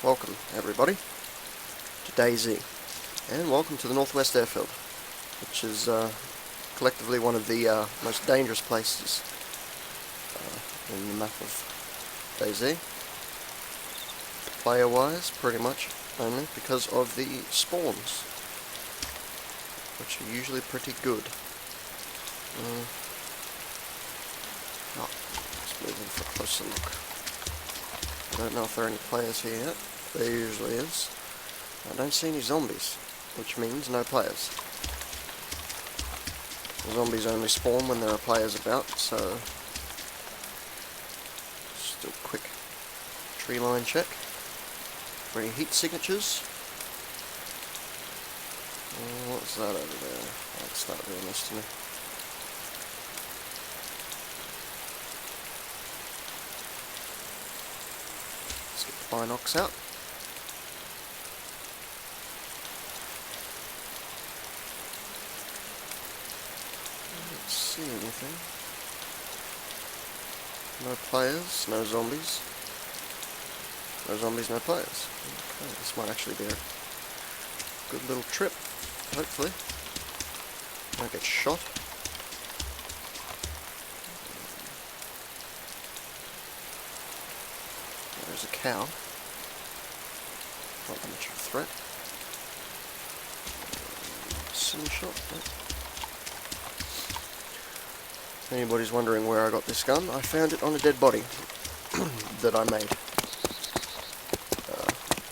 Welcome everybody to DayZ, and welcome to the Northwest Airfield, which is collectively one of the most dangerous places in the map of DayZ, player wise pretty much, only because of the spawns, which are usually pretty good. Let's move in for a closer look. I don't know if there are any players here yet. There usually is. I don't see any zombies, which means no players. The zombies only spawn when there are players about, so just do a quick tree line check. Any heat signatures? What's that over there? Let's start doing this to me. Let's get the binocs out. I don't see anything. No players, no zombies. No zombies, no players. Okay, this might actually be a good little trip, hopefully. Don't get shot. There's a cow. Not that much of a threat. Silly shot. If anybody's wondering where I got this gun, I found it on a dead body that I made.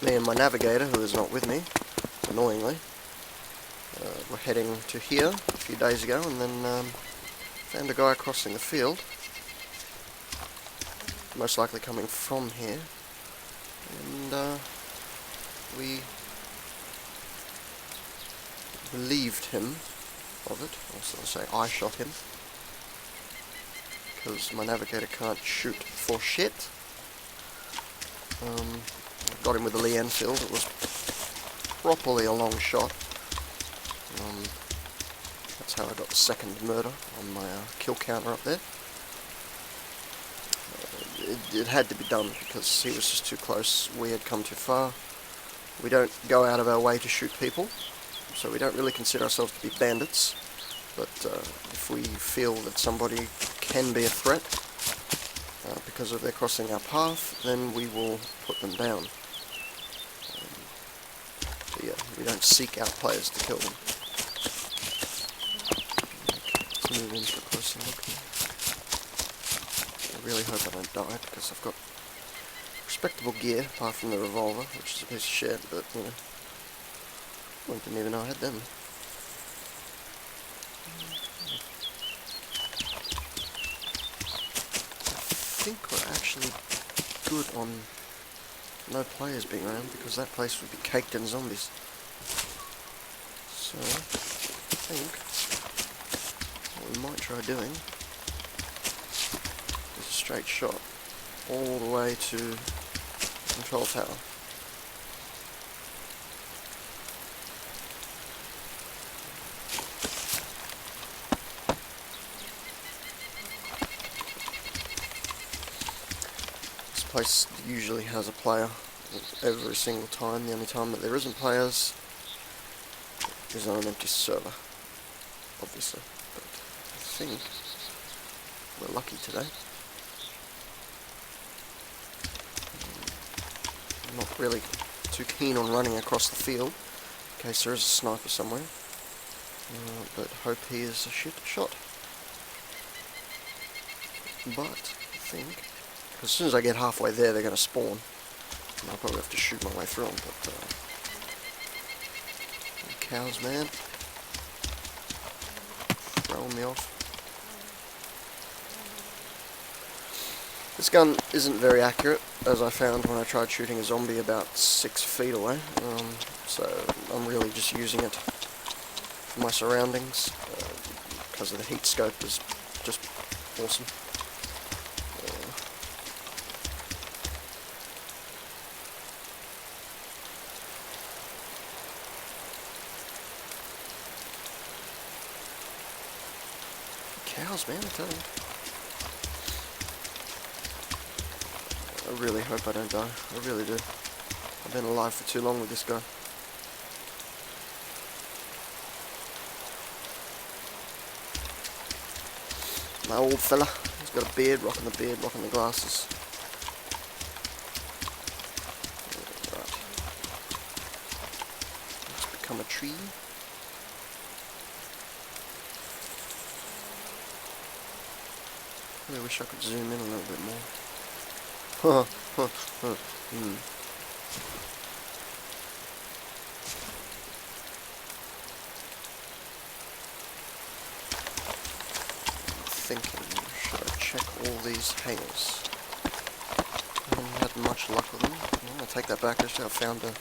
Me and my navigator, who is not with me, annoyingly, were heading to here a few days ago, and then found a guy crossing the field, most likely coming from here, and we relieved him of it. Also, say I shot him, because my navigator can't shoot for shit. Got him with the Lee Enfield. It was properly a long shot. That's how I got the second murder on my kill counter up there. It had to be done because he was just too close. We had come too far. We don't go out of our way to shoot people, so we don't really consider ourselves to be bandits. But if we feel that somebody can be a threat because of their crossing our path, then we will put them down. But yeah, we don't seek out players to kill them. Let's move in for a closer look here. I really hope I don't die, because I've got respectable gear, apart from the revolver, which is a piece of shit, but, you know, I didn't even know I had them. I think we're actually good on no players being around, because that place would be caked in zombies. So, I think what we might try doing is a straight shot all the way to the control tower. This place usually has a player every single time. The only time that there isn't players is on an empty server, obviously. But I think we're lucky today. I'm not really too keen on running across the field in case there is a sniper somewhere, but hope he is a shit shot. But I think, because as soon as I get halfway there, they're going to spawn. And I'll probably have to shoot my way through them, but cows, man, throwing me off. This gun isn't very accurate, as I found when I tried shooting a zombie about 6 feet away, so I'm really just using it for my surroundings, because of the heat scope is just awesome. Cows, man, I tell you. I really hope I don't die. I really do. I've been alive for too long with this guy. My old fella, he's got a beard, rocking the glasses. Right. Let's become a tree. I wish I could zoom in a little bit more. Thinking, should I check all these hangers? I haven't had much luck with them. I'll take that back. Actually, I found a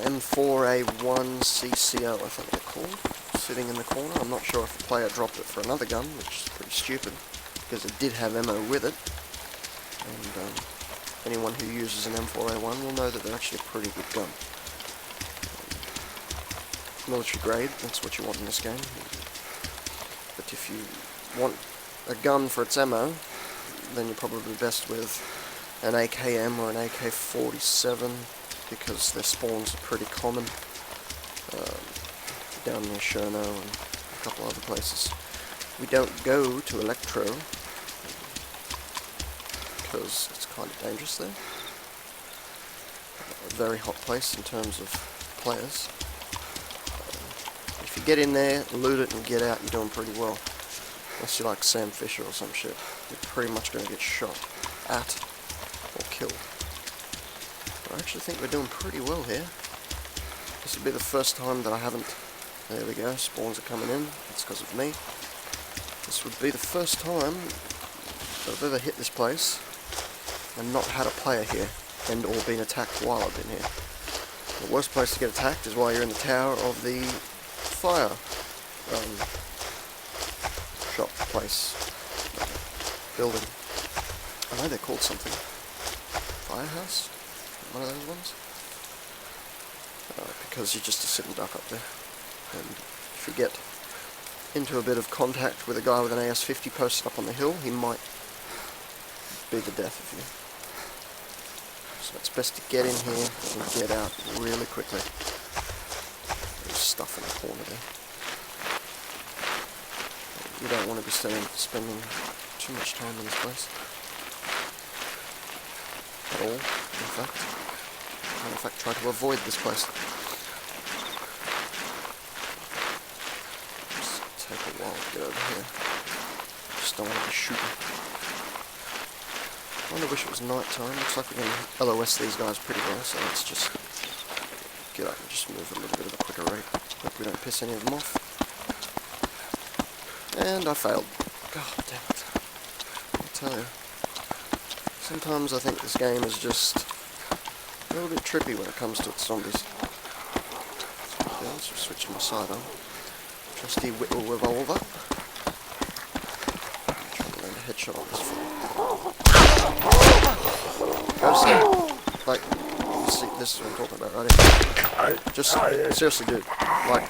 M4A1CCO, I think they're called, sitting in the corner. I'm not sure if the player dropped it for another gun, which is pretty stupid, because it did have ammo with it. And anyone who uses an M4A1 will know that they're actually a pretty good gun. Military grade, that's what you want in this game. But if you want a gun for its ammo, then you're probably best with an AKM or an AK-47, because their spawns are pretty common down near Cherno and a couple other places. We don't go to Electro because it's kind of dangerous there. A very hot place in terms of players. If you get in there, loot it and get out, you're doing pretty well. Unless you're like Sam Fisher or some shit, you're pretty much going to get shot at or killed. But I actually think we're doing pretty well here. This will be the first time that I haven't... There we go, spawns are coming in. That's because of me. This would be the first time that I've ever hit this place and not had a player here and or been attacked while I've been here. The worst place to get attacked is while you're in the tower of the fire shop place, building. I know they're called something. Firehouse? One of those ones? Because you're just a sitting duck up there. And if you get into a bit of contact with a guy with an AS-50 posted up on the hill, he might be the death of you. So it's best to get in here and get out really quickly. There's stuff in the corner there. You don't want to be spending too much time in this place. At all, in fact. And in fact, try to avoid this place. Just take a while to get over here. Just don't want to be shooting. I kind of wish it was night time. Looks like we can LOS these guys pretty well, so let's just get up and just move a little bit of a quicker rate. Hope we don't piss any of them off. And I failed. God damn it. I tell you. Sometimes I think this game is just a little bit trippy when it comes to its zombies. Okay, let's just switch my side on. Trusty Whittle revolver. Trying to land a headshot on this fool. Go see. Like, you see, this is what I'm talking about right here. Just, seriously dude, like,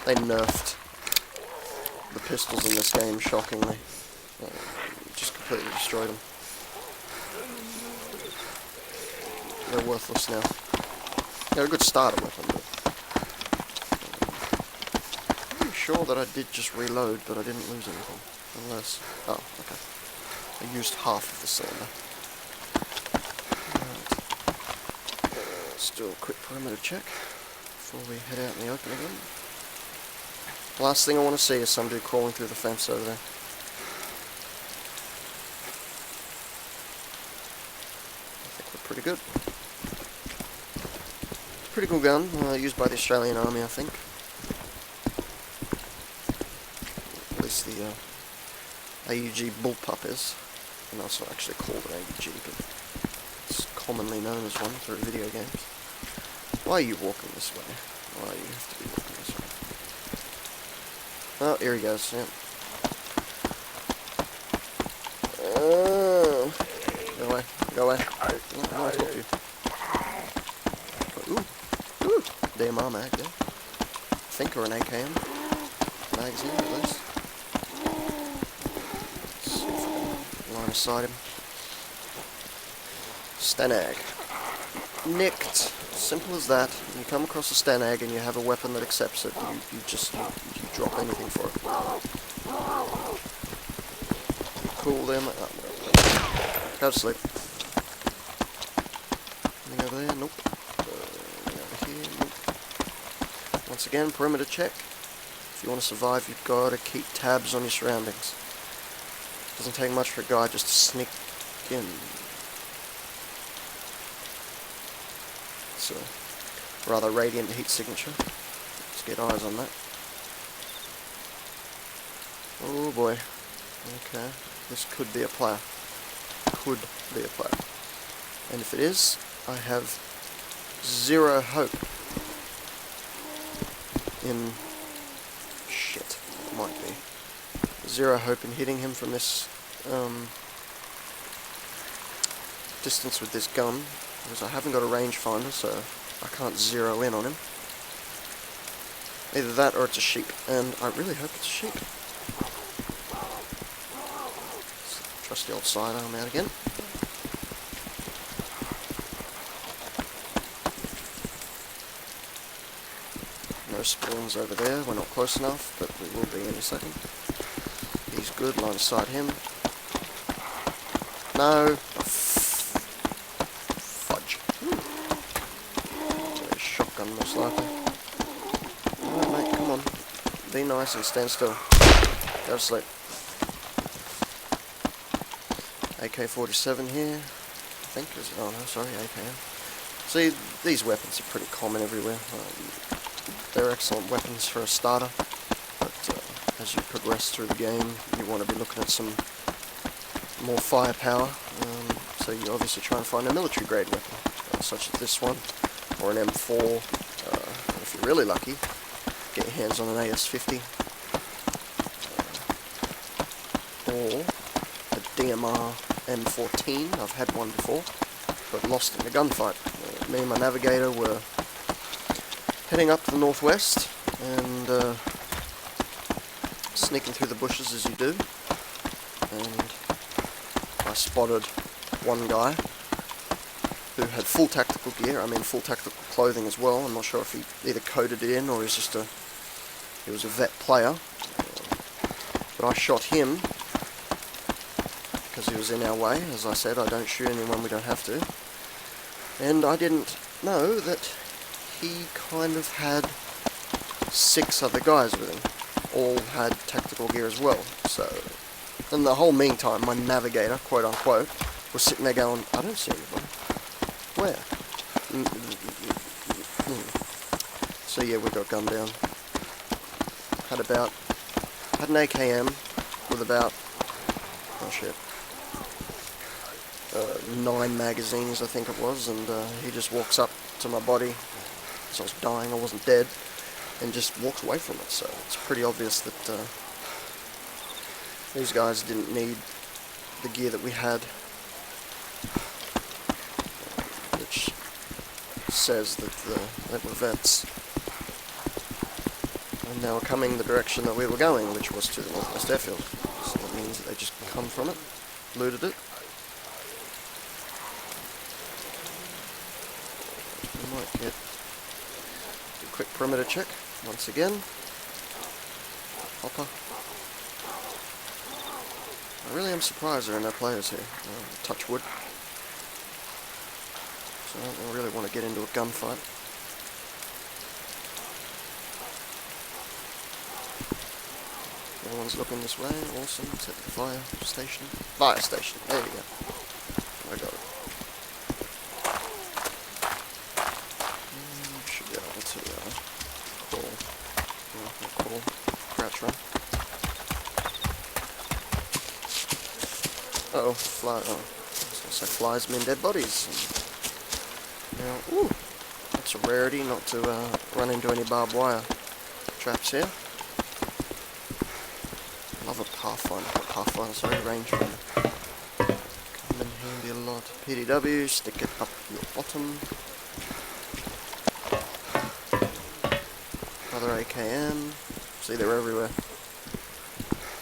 they nerfed the pistols in this game, shockingly. Just completely destroyed them. They're worthless now. They're a good starter weapon, but I'm pretty sure that I did just reload, but I didn't lose anything. Unless... oh, okay. I used half of the cylinder. Right. Let's do a quick perimeter check before we head out in the open again. Last thing I want to see is some dude crawling through the fence over there. I think we're pretty good. Pretty cool gun, used by the Australian Army, I think. At least the AUG bullpup is. And also actually called an AUG, but it's commonly known as one through video games. Why are you walking this way? Why you have to be walking this way? Oh, here he goes, yeah. Go away, go away. No, I talk to you. Ooh, DMR mag there. I think, or an AKM magazine at least. Let's see if I can line aside him. Stanag. Nicked. Simple as that. You come across a Stanag and you have a weapon that accepts it, you drop anything for it. Cool them. Oh, go to sleep. Anything over there? Nope. Anything over here? Nope. Once again, perimeter check. If you want to survive, you've got to keep tabs on your surroundings. Doesn't take much for a guy just to sneak in. It's a rather radiant heat signature. Let's get eyes on that. Oh boy. Okay. This could be a player. Could be a player. And if it is, I have zero hope in... Shit. Might be. Zero hope in hitting him from this distance with this gun, because I haven't got a rangefinder, so I can't zero in on him. Either that or it's a sheep, and I really hope it's a sheep. Trusty old sidearm out again. No spawns over there, we're not close enough, but we will be in a second. He's good, line of sight him. No. Fudge. A shotgun most likely. Alright mate, come on. Be nice and stand still. Go to sleep. AK-47 here, I think. Oh no, sorry, AKM. See, these weapons are pretty common everywhere. They're excellent weapons for a starter, but as you progress through the game, you want to be looking at some more firepower, so you obviously try and find a military grade weapon, such as this one, or an M4, and if you're really lucky, get your hands on an AS-50, or a DMR M14. I've had one before, but lost in a gunfight. Me and my navigator were heading up to the northwest, and sneaking through the bushes as you do, and I spotted one guy who had full tactical gear, I mean full tactical clothing as well. I'm not sure if he either coded it in or he was a vet player, but I shot him because he was in our way. As I said, I don't shoot anyone we don't have to, and I didn't know that he kind of had 6 other guys with him. All had tactical gear as well, so in the whole meantime my navigator, quote unquote, was sitting there going, I don't see anybody. Where? So yeah, we got gunned down. Had an AKM with about, oh shit, 9 magazines I think it was, and he just walks up to my body, so I was dying, I wasn't dead, and just walks away from it. So it's pretty obvious that these guys didn't need the gear that we had, which says that they were vets, and they were coming the direction that we were going, which was to the northwest airfield. So that means that they just come from it, looted it. We might get a quick perimeter check once again. Hopper. I really am surprised there are no players here. Touch wood. So I don't really want to get into a gunfight. Everyone's looking this way. Awesome. Let's hit the fire station. Fire station. There you go. I got it. Should be able to crawl. No, not crawl. Crouch run. Uh oh, fly. Oh, I was going to say flies mean dead bodies. Now, ooh, that's a rarity not to run into any barbed wire traps here. Love a Pathfinder, sorry, rangefinder. Come in handy a lot. PDW, stick it up your bottom. Another AKM. See, they're everywhere.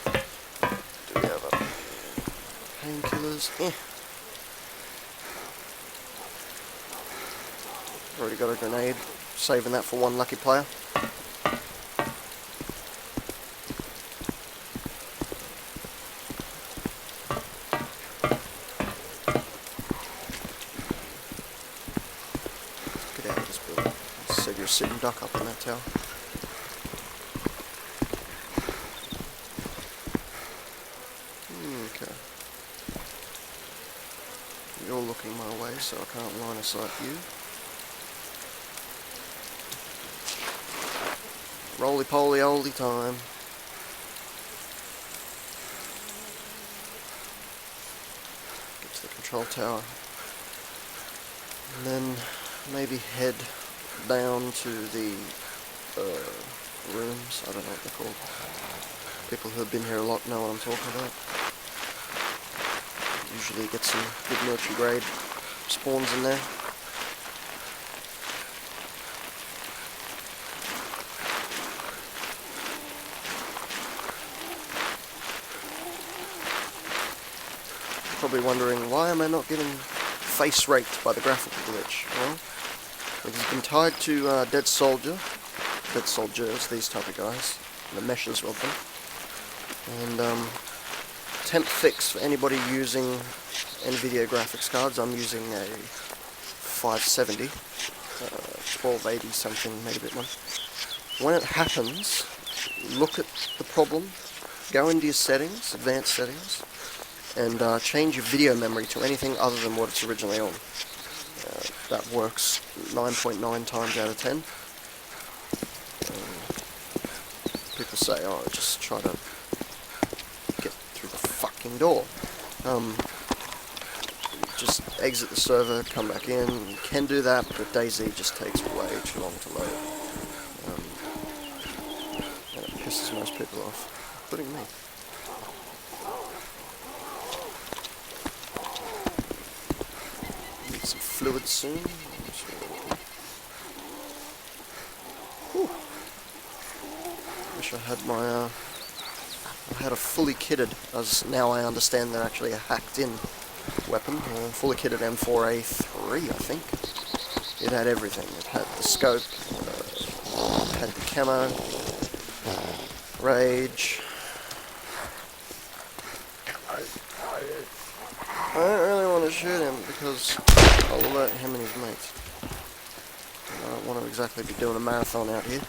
Do we have painkillers? Already got a grenade, saving that for one lucky player. Get out of this building. I said you're a sitting duck up in that tower. Okay. You're looking my way, so I can't line of sight you. Roly-poly oldie time. Get to the control tower. And then maybe head down to the rooms. I don't know what they're called. People who have been here a lot know what I'm talking about. Usually get some good military grade spawns in there. Probably wondering, why am I not getting face raked by the graphical glitch? Well, it has been tied to dead soldiers, these type of guys, the meshes of them. And temp fix for anybody using NVIDIA graphics cards. I'm using a 570, 1280 something megabit one. When it happens, look at the problem, go into your settings, advanced settings, and change your video memory to anything other than what it's originally on. That works 9.9 times out of 10. People say, oh, just try to get through the fucking door. Just exit the server, come back in. You can do that, but DayZ just takes way too long to load. And it pisses most people off, including me. Some fluid soon. Whew. Wish I had my I had a fully kitted, as now I understand they're actually a hacked in weapon, fully kitted M4A3 I think. It had everything. It had the scope, it had the camo, rage. I don't really want to shoot him because I'll alert him and his mates. I don't want to exactly be doing a marathon out here.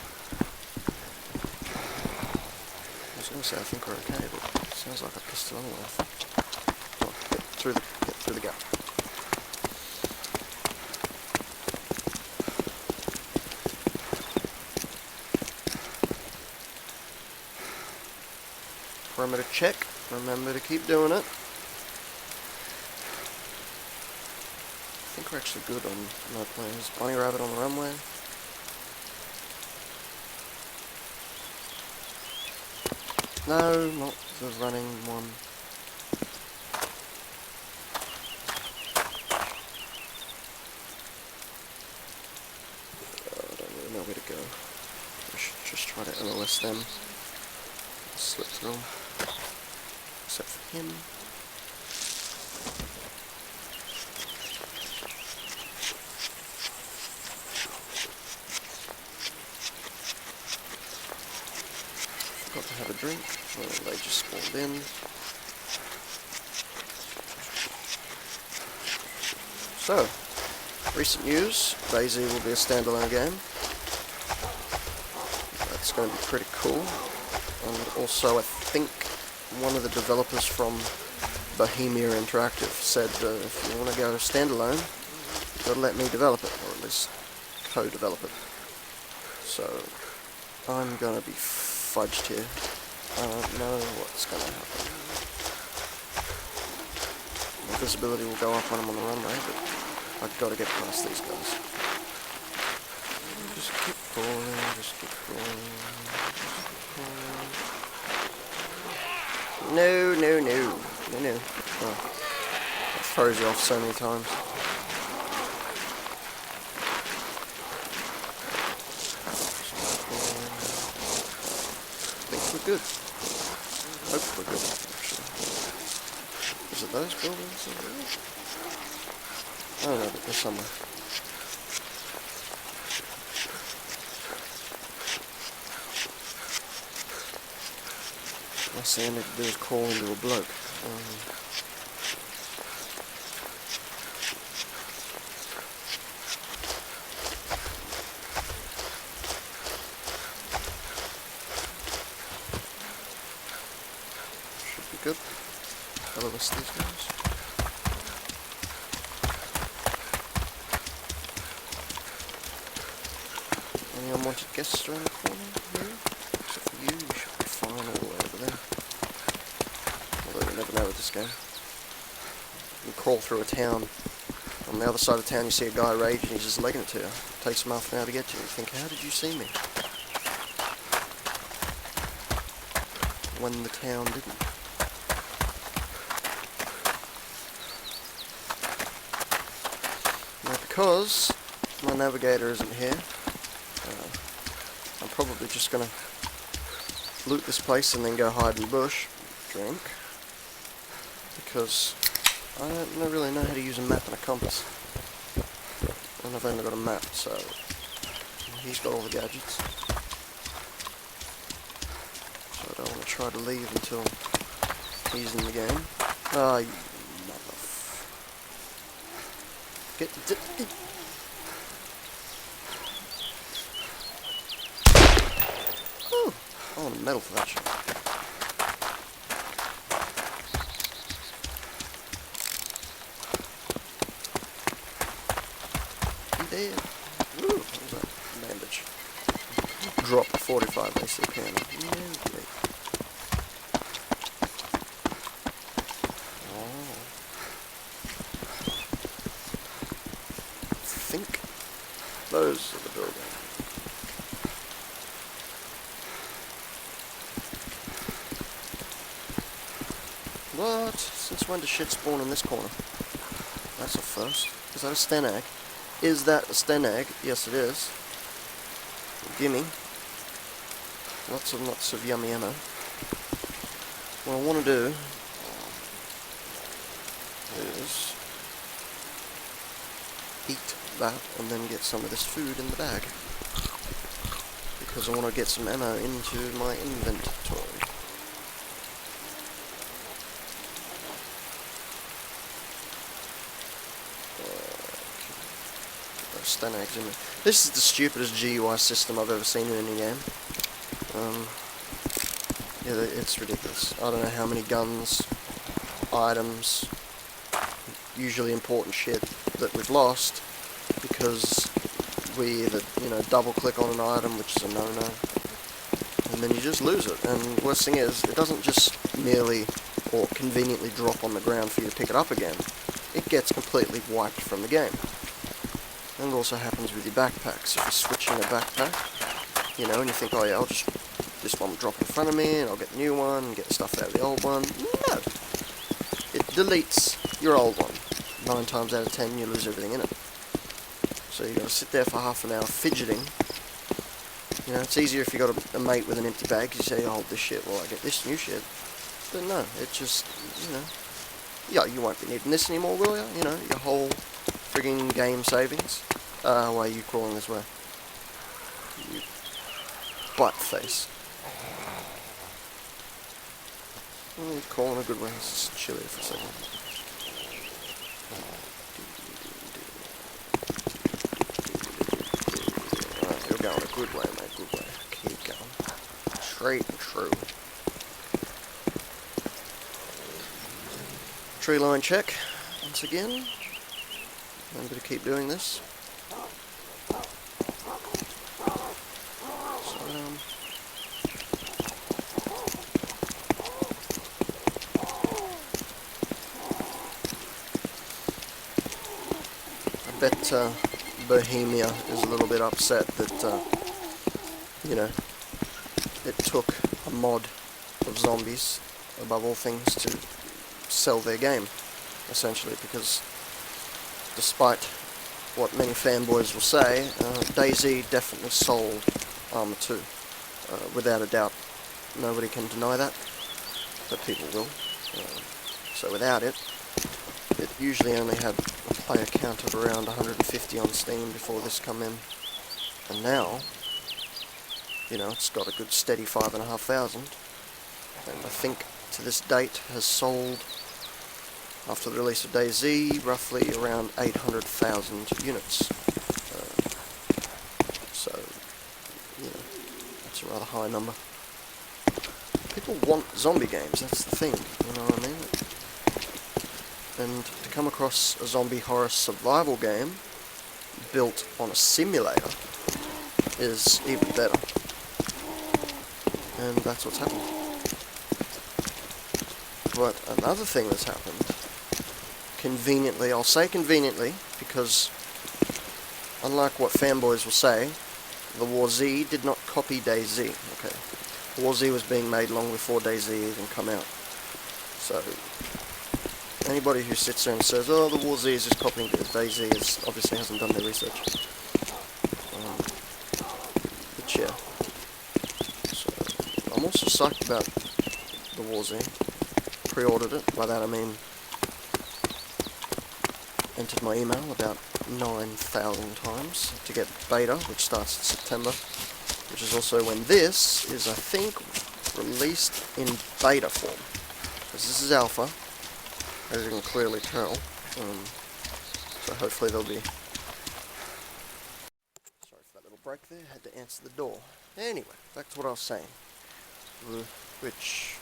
I was going to say I think we're okay, but it sounds like a pistol anyway. Come on, get through the gap. Perimeter check. Remember to keep doing it. I think we're actually good on no planes. Bunny rabbit on the runway. No, not the running one. I don't really know where to go. I should just try to LLS them. Slip through them. Except for him. Got to have a drink. Well, they just spawned in. So, recent news, DayZ will be a standalone game. That's going to be pretty cool. And also, I think one of the developers from Bohemia Interactive said if you want to go standalone, you've got to let me develop it, or at least co-develop it. So, I'm going to be fudged here. I don't know what's going to happen. My visibility will go up when I'm on the runway, but I've got to get past these guys. Just keep crawling, just keep crawling, just keep crawling. No, no, no. No, no. Oh. That throws you off so many times. I think we're good. Hope we're good, actually. Is it those buildings? I don't know, but they're somewhere. Last thing I need to do is crawl into a bloke. Should be good. Hello, what's these guys? Any unwanted guests around the corner here? Except for you, you should be fine all the way over there. Although you never know with this game. You crawl through a town. On the other side of town you see a guy raging, he's just legging it to you. It takes him half an hour to get to you. You think, how did you see me? When the town didn't. Now because my navigator isn't here, I'm probably just going to loot this place and then go hide in the bush, drink, because I don't really know how to use a map and a compass, and I've only got a map, so he's got all the gadgets, so I don't want to try to leave until he's in the game. Ah, you mother... Get... I want a medal for that shit. You dead? Ooh, what was that? Bandage. Drop 45 AC cannon. Lovely. Oh. I think those are the buildings. What? Since when does shit spawn in this corner? That's a first. Is that a sten egg? Is that a sten egg? Yes it is. Gimme. Lots of yummy ammo. What I want to do is eat that and then get some of this food in the bag. Because I want to get some ammo into my inventory. Sten eggs in there. This is the stupidest GUI system I've ever seen in any game. Yeah, it's ridiculous. I don't know how many guns, items, usually important shit that we've lost because we either, double click on an item, which is a no-no, and then you just lose it. And worst thing is, it doesn't just merely or conveniently drop on the ground for you to pick it up again. It gets completely wiped from the game. And it also happens with your backpacks. If you're switching a backpack, and you think, oh yeah, this one will drop in front of me, and I'll get a new one, and get the stuff out of the old one. No! It deletes your old one. 9 times out of 10, you lose everything in it. So you got to sit there for half an hour fidgeting. It's easier if you got a mate with an empty bag, because you say, oh, hold this shit while I get this new shit. But no, it just, yeah, you won't be needing this anymore, will you? Your whole frigging game savings. Why are you crawling this way? You butt face. You're crawling a good way. Let's just chill here for a second. Alright, you're going a good way, mate. Good way. Keep going. Straight and true. Tree line check. Once again. I'm going to keep doing this. So, I bet Bohemia is a little bit upset that, it took a mod of zombies, above all things, to sell their game, essentially, because despite what many fanboys will say, DayZ definitely sold Arma 2. Without a doubt. Nobody can deny that, but people will. So without it, it usually only had a player count of around 150 on Steam before this come in. And now, it's got a good steady 5,500. and I think to this date has sold, after the release of DayZ, roughly around 800,000 units. So, you know, that's a rather high number. People want zombie games, that's the thing, you know what I mean? And to come across a zombie horror survival game built on a simulator is even better. And that's what's happened. But another thing that's happened, conveniently, I'll say conveniently, because unlike what fanboys will say, the WarZ did not copy DayZ, okay? WarZ was being made long before DayZ even come out. So, anybody who sits there and says, oh, the WarZ is just copying DayZ obviously hasn't done their research. But yeah. So, I'm also psyched about the WarZ. Pre-ordered it. By that I mean entered my email about 9,000 times to get beta, which starts in September, which is also when this is, I think, released in beta form. Because this is alpha, as you can clearly tell. So hopefully there'll be... Sorry for that little break there, had to answer the door. Anyway, back to what I was saying, which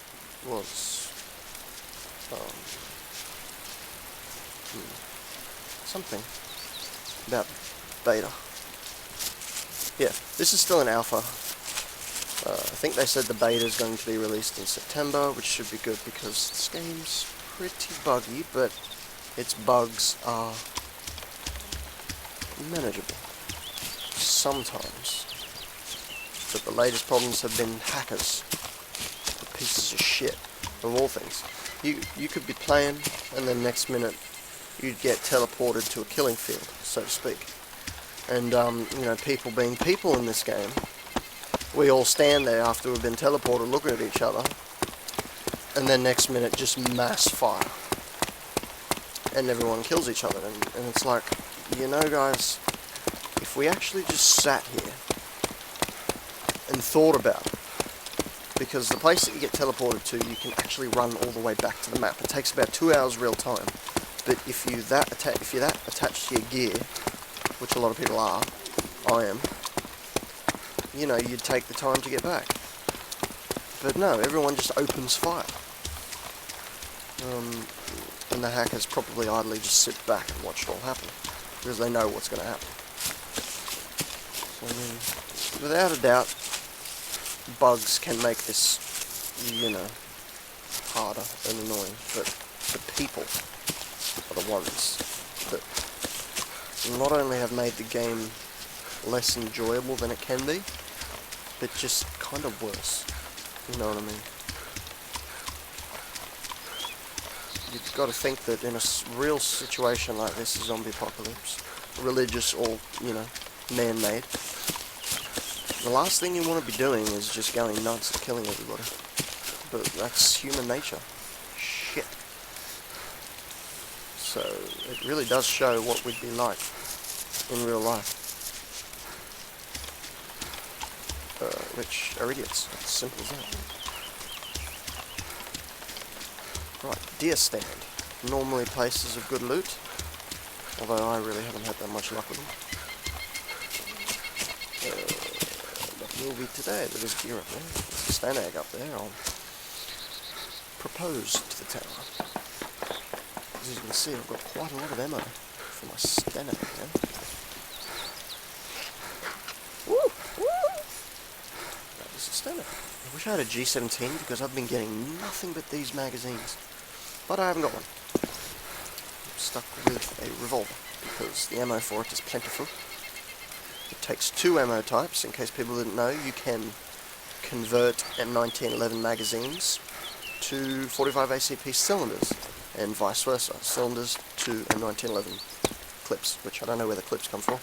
was... something about beta. Yeah, this is still an alpha. I think they said the beta is going to be released in September, which should be good because this game's pretty buggy, but its bugs are manageable sometimes. But the latest problems have been hackers, the pieces of shit of all things. You could be playing, and then next minute you'd get teleported to a killing field, so to speak. And, you know, people being people in this game, we all stand there after we've been teleported looking at each other, and then next minute just mass fire. And everyone kills each other, and it's like, you know guys, if we actually just sat here and thought about it, because the place that you get teleported to, you can actually run all the way back to the map. It takes about 2 hours real time. But if you're that attached to your gear, which a lot of people are, I am, you know, you'd take the time to get back. But no, everyone just opens fire. And the hackers probably idly just sit back and watch it all happen, because they know what's going to happen. So, I mean, without a doubt, bugs can make this, you know, harder and annoying, but the people are the ones that not only have made the game less enjoyable than it can be, but just kind of worse. You know what I mean? You've got to think that in a real situation like this, a zombie apocalypse, religious or, you know, man-made, the last thing you want to be doing is just going nuts and killing everybody. But that's human nature. Shit. So, it really does show what we'd be like in real life. Which are idiots. It's simple as that. Right, deer stand. Normally places of good loot, although I really haven't had that much luck with them. But will be today. There's deer up there. There's a stand egg up there. I'll propose to the tower. As you can see, I've got quite a lot of ammo for my stand egg now. Woo! Woo! That was a stand egg. I wish I had a G17 because I've been getting nothing but these magazines. But I haven't got one. I'm stuck with a revolver because the ammo for it is plentiful. It takes 2 ammo types. In case people didn't know, you can convert M1911 magazines to 45 ACP cylinders, and vice versa. Cylinders to M1911 clips, which I don't know where the clips come from.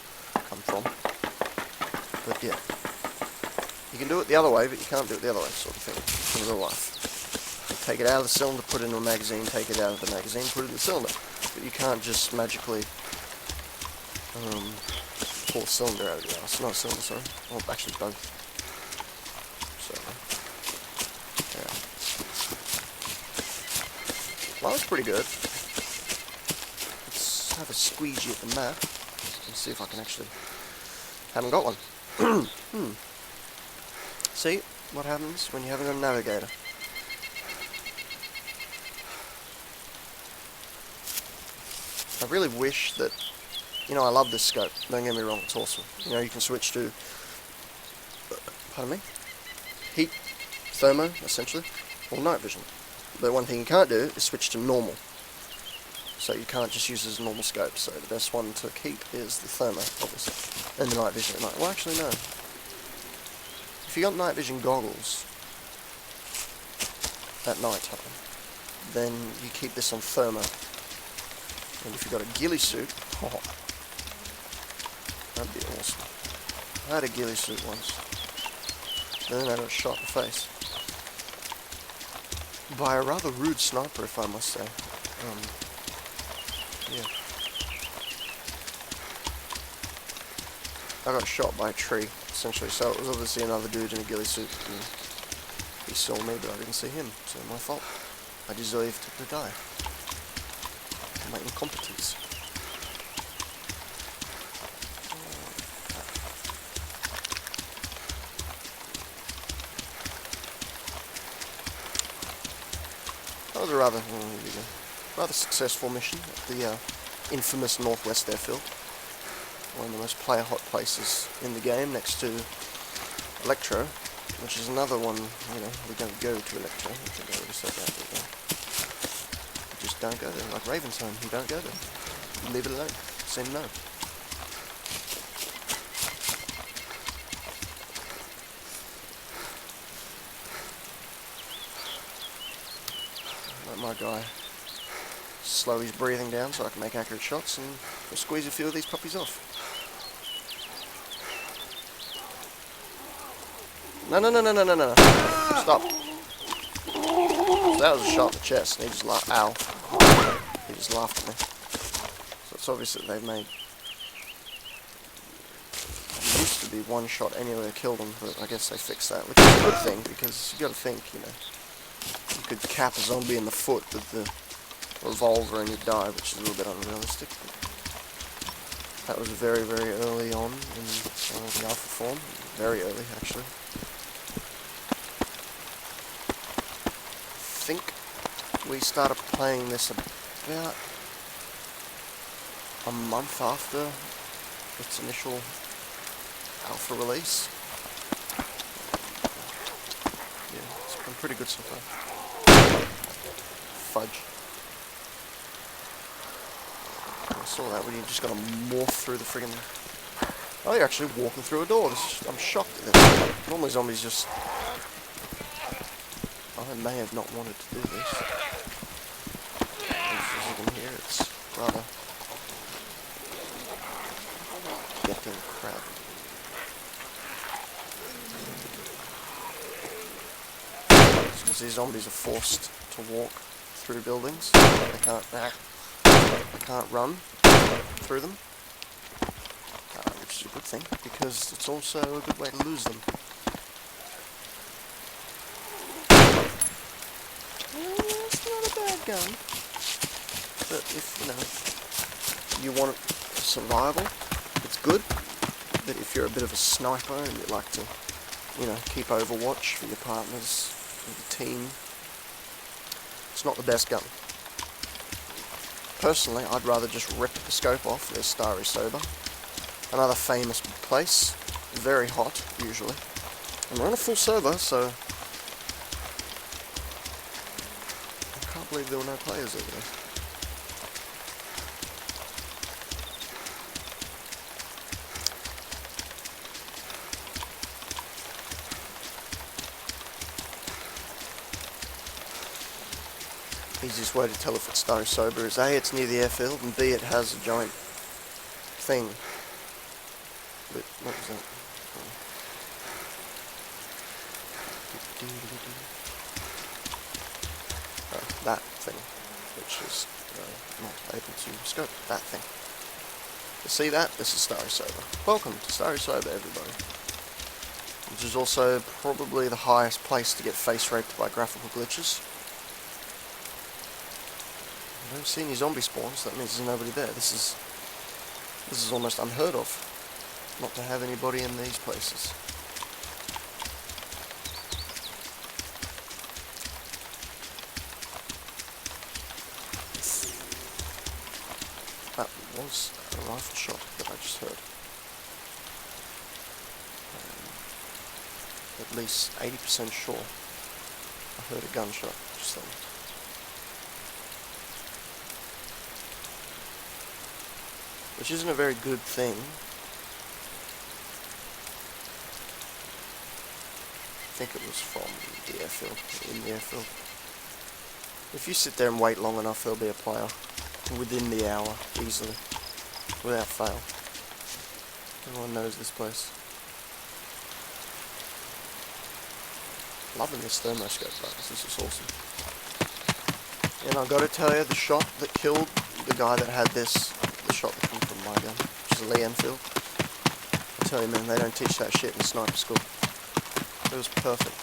But yeah. You can do it the other way, but you can't do it the other way, sort of thing, in real life. Take it out of the cylinder, put it in a magazine, take it out of the magazine, put it in the cylinder. But you can't just magically pull a cylinder out of your ass. Not a cylinder, sorry. Well, actually both. So, yeah. Well, that's pretty good. Let's have a squeegee at the map and see if I can actually... Haven't got one. See what happens when you haven't got a navigator. I really wish that... You know, I love this scope. Don't get me wrong, it's awesome. You know, you can switch to... Pardon me? Heat, thermo, essentially, or night vision. But one thing you can't do is switch to normal. So you can't just use it as a normal scope. So the best one to keep is the thermo, obviously, and the night vision at night. Well, actually, no. If you got night vision goggles at night time, then you keep this on thermo. And if you've got a ghillie suit, oh, that'd be awesome. I had a ghillie suit once. Then I got shot in the face. By a rather rude sniper, if I must say. Yeah. I got shot by a tree, essentially, so it was obviously another dude in a ghillie suit. And he saw me, but I didn't see him, so my fault. I deserved to die. My incompetence. That was a rather successful mission at the infamous Northwest Airfield. One of the most player-hot places in the game, next to Electro, which is another one, you know, we don't go to Electro. I think I already said that, but we just don't go there. Like Raven's-Home, you don't go there. You leave it alone. Say no. Let my guy slow his breathing down so I can make accurate shots and we'll squeeze a few of these puppies off. No. Stop. So that was a shot in the chest and he just laughed. Ow. He just laughed at me. So it's obvious that they've made... It used to be one shot anywhere killed them, but I guess they fixed that, which is a good thing because you gotta think, you know. You could cap a zombie in the foot with the revolver and you'd die, which is a little bit unrealistic. That was very, very early on in the alpha form. Very early, actually. I think we started playing this about a month after its initial alpha release. Yeah, it's been pretty good so far. Fudge. I saw that when you just gotta morph through the friggin'... Oh, you're actually walking through a door. I'm shocked at this. Normally zombies just... I may have not wanted to do this. As you can hear, it's rather... getting crowded. As you can see, zombies are forced to walk through buildings. They can't run through them, which is a good thing because it's also a good way to lose them. It's not a bad gun, but if you want survival, it's good. But if you're a bit of a sniper and you like to, keep Overwatch for your partners, for the team, it's not the best gun. Personally, I'd rather just rip the scope off. There's Starry Sober, another famous place, very hot usually, and we're on a full server, so I can't believe there were no players over there. Easiest way to tell if it's Starry Sober is A, it's near the airfield, and B, it has a giant thing. But what was that? Oh, that thing, which is not able to scope that thing. You see that? This is Starry Sober. Welcome to Starry Sober, everybody. Which is also probably the highest place to get face raped by graphical glitches. I don't see any zombie spawns, that means there's nobody there. This is almost unheard of, not to have anybody in these places. That was a rifle shot that I just heard. At least 80% sure I heard a gunshot just then. Which isn't a very good thing. I think it was from the airfield, in the airfield. If you sit there and wait long enough, there'll be a player within the hour, easily, without fail. Everyone knows this place. Loving this thermoscope, guys. This is awesome. And I've got to tell you, the shot that killed the guy that had this, the shot that came from my gun, which is a Lee Enfield, I tell you, man, they don't teach that shit in sniper school. It was perfect.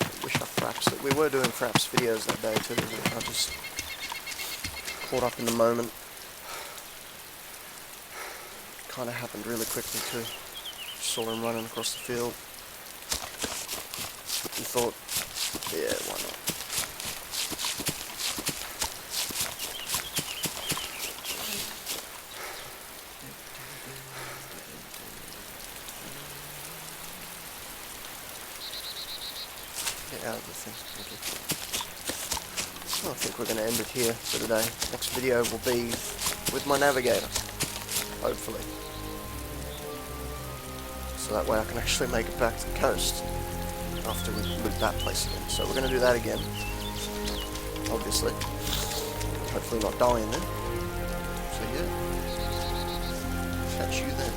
I wish I FRAPS it. We were doing FRAPS videos that day too, but I just caught up in the moment. Kind of happened really quickly too. Saw him running across the field. And thought, yeah, why not? Get out of the thing. Well, I think we're going to end it here for today. Next video will be with my navigator, hopefully. So that way I can actually make it back to the coast after we loot that place again. So we're going to do that again, obviously. Hopefully not dying then. So yeah, catch you then.